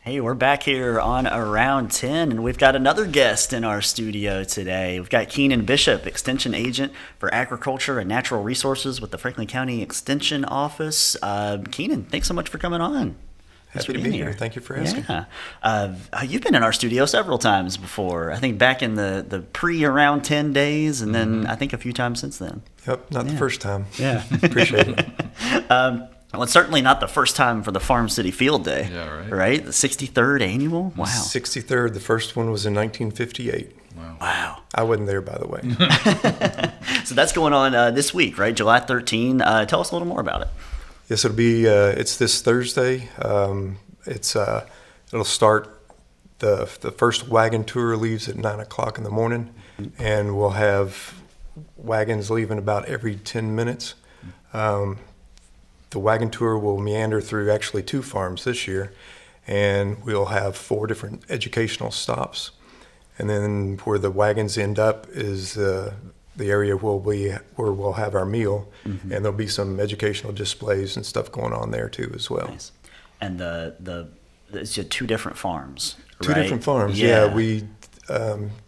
Hey, we're back here on Around 10, and we've got another guest in our studio today. We've got Keenan Bishop, Extension Agent for Agriculture and Natural Resources with the Franklin County Extension Office. Keenan, thanks so much for coming on. Thanks Happy for to be being here. Thank you for asking. Yeah. You've been in our studio several times before. I think back in the pre-Around 10 days, and then I think a few times since then. Yep, not the first time. Yeah. Appreciate it. Well, it's certainly not the first time for the Farm City Field Day. Yeah, right. Right? The 63rd annual? Wow. 63rd, the first one was in 1958. Wow. I wasn't there, by the way. So that's going on this week, right? July 13. Tell us a little more about it. Yes, it'll be. It's this Thursday. It'll start. The first wagon tour leaves at 9 o'clock in the morning, and we'll have wagons leaving about every 10 minutes. The wagon tour will meander through actually 2 farms this year, and we'll have 4 different educational stops. And then where the wagons end up is the area where we'll have our meal, and there'll be some educational displays and stuff going on there too as well. Nice. And it's just 2 different farms, Two right? different farms. Yeah, we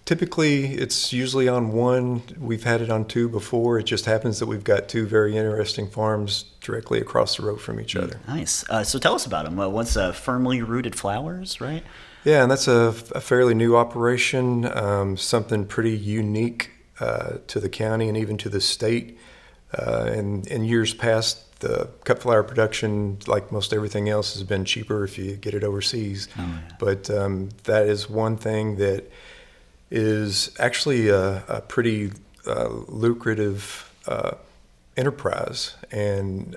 typically it's usually on one. We've had it on 2 before. It just happens that we've got 2 very interesting farms directly across the road from each other. Nice. So tell us about them. One's Firmly Rooted Flowers, right? Yeah, and that's a fairly new operation, something pretty unique to the county and even to the state. In years past, the cut flower production, like most everything else, has been cheaper if you get it overseas. Oh, yeah. But that is one thing that is actually a pretty lucrative enterprise, and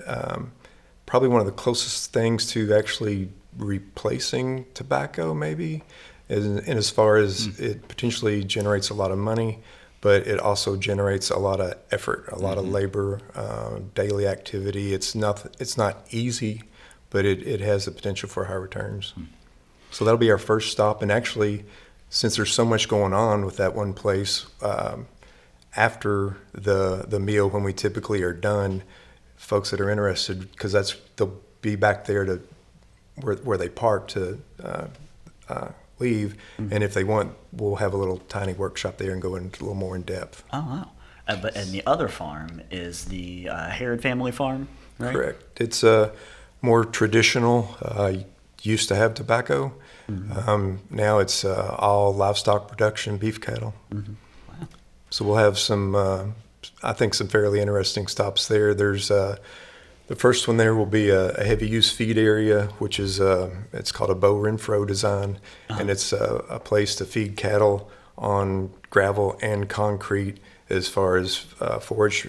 probably one of the closest things to actually replacing tobacco, maybe, and as far as it potentially generates a lot of money, but it also generates a lot of effort, a lot of labor, daily activity. It's not easy, but it has the potential for high returns. So that'll be our first stop. And actually, since there's so much going on with that one place, after the meal, when we typically are done, folks that are interested, because they'll be back there to where they park to leave, and if they want, we'll have a little tiny workshop there and go into a little more in depth. Oh, wow. And the other farm is the Harrod family farm, right? Correct. It's more traditional. Used to have tobacco. Now it's all livestock production, beef cattle. Wow. So we'll have some, I think, some fairly interesting stops there. There's the first one there will be a heavy use feed area, which is it's called a bow renfro design, and it's a place to feed cattle on gravel and concrete as far as forage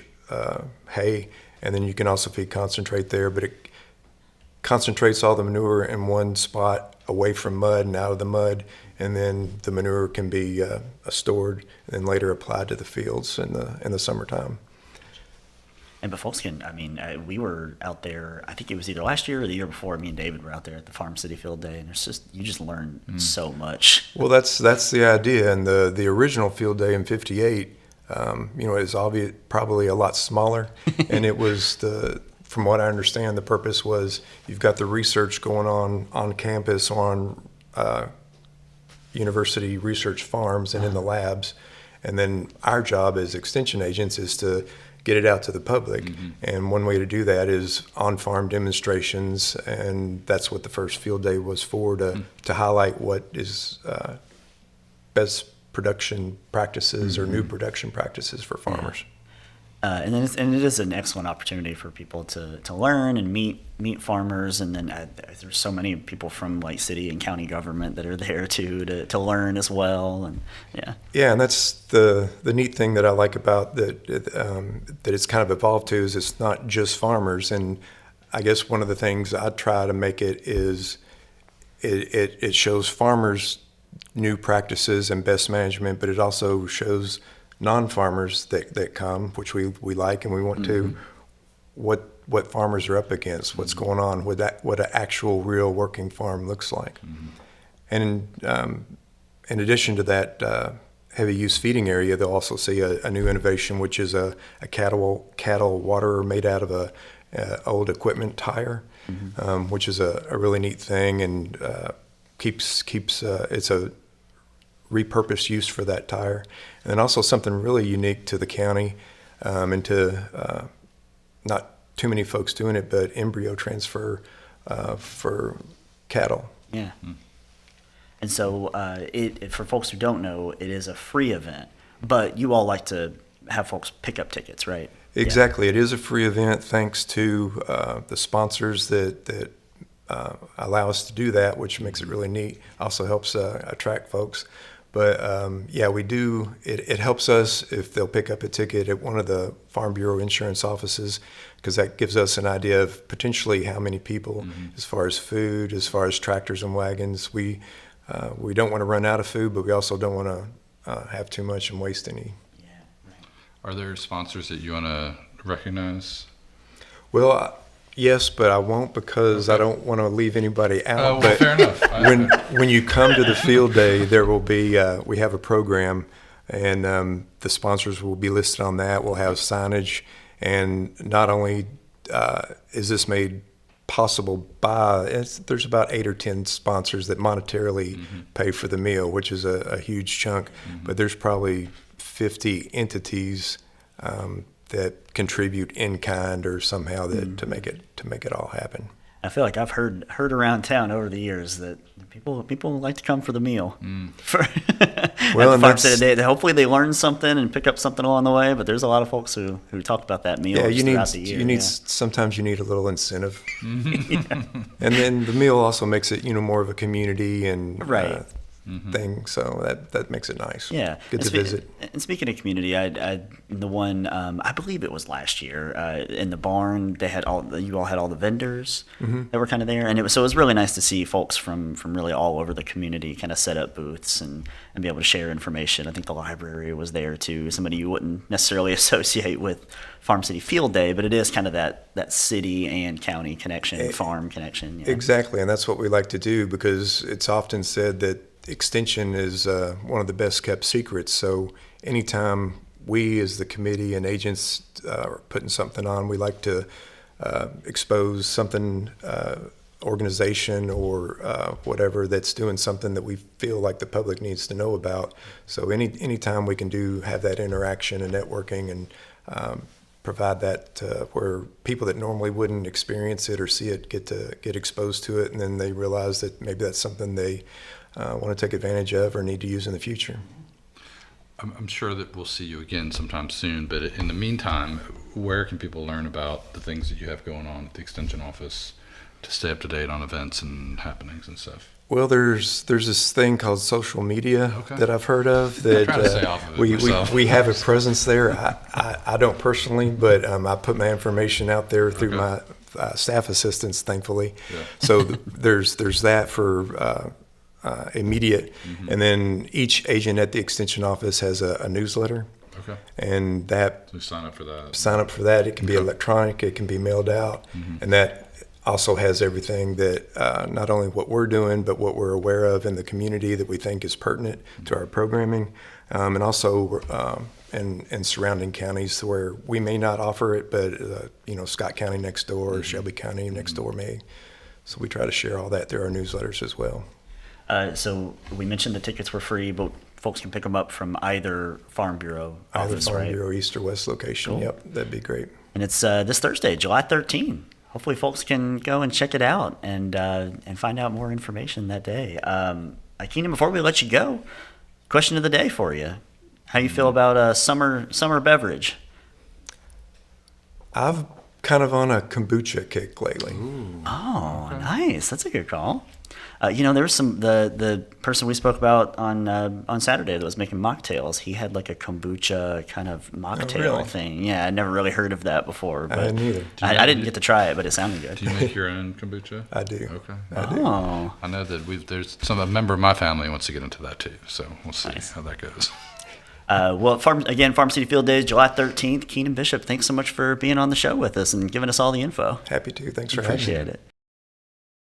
hay, and then you can also feed concentrate there, but it concentrates all the manure in one spot away from mud and out of the mud, and then the manure can be stored and then later applied to the fields in the summertime. And but folks we were out there, I think it was either last year or the year before, me and David were out there at the Farm City Field Day, and you just learn so much. Well, that's the idea, and the original field day in '58, is obvious, probably a lot smaller, and it was from what I understand, the purpose was you've got the research going on campus on university research farms and in the labs, and then our job as extension agents is to get it out to the public. And one way to do that is on-farm demonstrations, and that's what the first field day was for, to highlight what is best production practices or new production practices for farmers. And it is an excellent opportunity for people to learn and meet farmers, and then there's so many people from like city and county government that are there to learn as well, and and that's the neat thing that I like about that it's kind of evolved to, is it's not just farmers. And I guess one of the things I try to make it is it shows farmers new practices and best management, but it also shows non-farmers that come, which we like and we want to, what farmers are up against, what's going on, what an actual real working farm looks like. And in addition to that heavy use feeding area, they'll also see a new innovation, which is a cattle waterer made out of a old equipment tire, which is a really neat thing, and keeps it's a repurposed use for that tire. And then also something really unique to the county, and to not too many folks doing it, but embryo transfer for cattle. Yeah. And so for folks who don't know, it is a free event, but you all like to have folks pick up tickets, right? Exactly. It is a free event thanks to the sponsors that allow us to do that, which makes it really neat. Also helps attract folks. But yeah, we do. It helps us if they'll pick up a ticket at one of the Farm Bureau insurance offices, because that gives us an idea of potentially how many people, as far as food, as far as tractors and wagons. We don't want to run out of food, but we also don't want to have too much and waste any. Yeah, right. Are there sponsors that you want to recognize? Well, yes, but I won't, because I don't want to leave anybody out. Well, but fair enough. when you come to the field day, there will be we have a program, and the sponsors will be listed on that. We'll have signage, and not only is this made possible by there's about 8 or 10 sponsors that monetarily pay for the meal, which is a huge chunk, but there's probably 50 entities that contribute in kind or somehow to make it all happen. I feel like I've heard around town over the years that people like to come for the meal. Well, and hopefully they learn something and pick up something along the way. But there's a lot of folks who talk about that meal throughout the year. Sometimes you need a little incentive, and then the meal also makes it more of a community and right. Thing, so that makes it nice. Yeah, good to visit. And speaking of community, I believe it was last year in the barn. You all had all the vendors that were kind of there, and it was really nice to see folks from really all over the community kind of set up booths and be able to share information. I think the library was there too. Somebody you wouldn't necessarily associate with Farm City Field Day, but it is kind of that city and county connection, farm connection. Yeah. Exactly, and that's what we like to do, because it's often said that Extension is one of the best kept secrets. So anytime we as the committee and agents are putting something on, we like to expose something, organization or whatever that's doing something that we feel like the public needs to know about. So anytime we can have that interaction and networking and provide that where people that normally wouldn't experience it or see it get exposed to it, and then they realize that maybe that's something they want to take advantage of or need to use in the future. I'm sure that we'll see you again sometime soon, but in the meantime, where can people learn about the things that you have going on at the Extension office to stay up to date on events and happenings and stuff? Well, there's this thing called social media that I've heard of that I'm trying to stay off of it myself. We have a presence there. I don't personally, but I put my information out there through my staff assistants, thankfully. Yeah. So there's that for immediate, and then each agent at the Extension office has a newsletter. Okay. And that So sign up for that. It can be electronic, it can be mailed out, and that also has everything that not only what we're doing, but what we're aware of in the community that we think is pertinent to our programming, and also in surrounding counties where we may not offer it, but Scott County next door, or Shelby County next door may. So we try to share all that through our newsletters as well. So we mentioned the tickets were free, but folks can pick them up from either Farm Bureau office, Farm right? Bureau East or West location. Cool. Yep, that'd be great. And it's this Thursday, July 13th. Hopefully folks can go and check it out and find out more information that day. Keenan, before we let you go, question of the day for you. How you feel about a summer beverage? I've kind of on a kombucha kick lately. Ooh. Oh, okay. Nice. That's a good call. There was the person we spoke about on Saturday that was making mocktails. He had like a kombucha kind of mocktail thing. Yeah, I'd never really heard of that before. But I didn't either. I didn't get to try it, but it sounded good. Do you make your own kombucha? I do. Okay. I do. Oh. I know that there's a member of my family who wants to get into that too, so we'll see how that goes. Farm City Field Days, July 13th. Keenan Bishop, thanks so much for being on the show with us and giving us all the info. Happy to. Thanks for having me. Appreciate it.